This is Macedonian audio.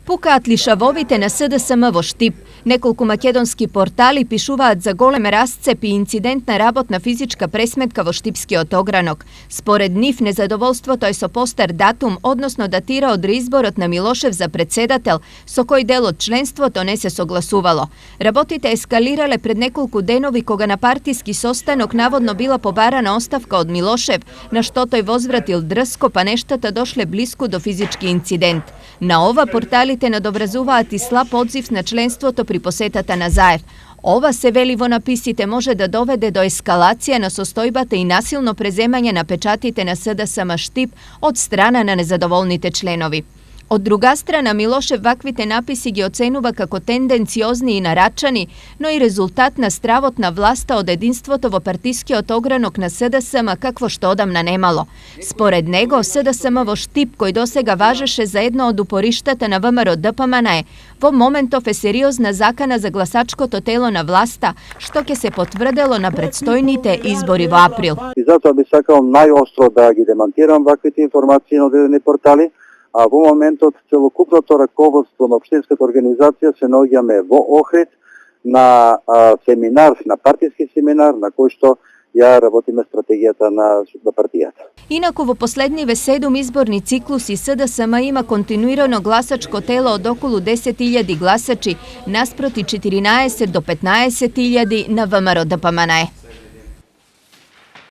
Пукаат лишавовите на СДСМ во Штип. Неколку македонски портали пишуваат за голем расцеп и инцидентна работна физичка пресметка во Штипскиот огранок. Според нив, незадоволството е со постар датум, односно датира од реизборот на Милошев за председател, со кој дел од членството не се согласувало. Работите ескалирале пред неколку денови кога на партиски состанок наводно била побарана оставка од Милошев, на што тој возвратил дрско, па нештата дошле блиску до физички инцидент. На ова порталите надобразуваат и слаб одзив на членството при посетата на Заев. Ова, се вели во написите, може да доведе до ескалација на состојбата и насилно преземање на печатите на СДСМ Штип од страна на незадоволните членови. Од друга страна, Милошев ваквите написи ги оценува како тенденциозни и нарачани, но и резултат на стравот на власта од единството во партискиот огранок на СДСМ, какво што одамна немало. Според него, СДСМ во Штип, кој досега важеше за едно од упориштата на ВМРО ДПМН, во моментов е сериозна закана за гласачкото тело на власта, што ќе се потврдело на предстојните избори во април. И затоа би сакал најостро да ги демантирам ваквите информации на одредени портали. А во моментот целокупното раководство на општинската организација се наоѓаме во Охрид на семинар, на партиски семинар, на кој што ја работиме стратегијата на партијата. Инаку во последниве 7 изборни циклуси СДСМ има континуирано гласачко тело од околу 10.000 гласачи, наспроти 14 до 15.000 на ВМРО ДПМН.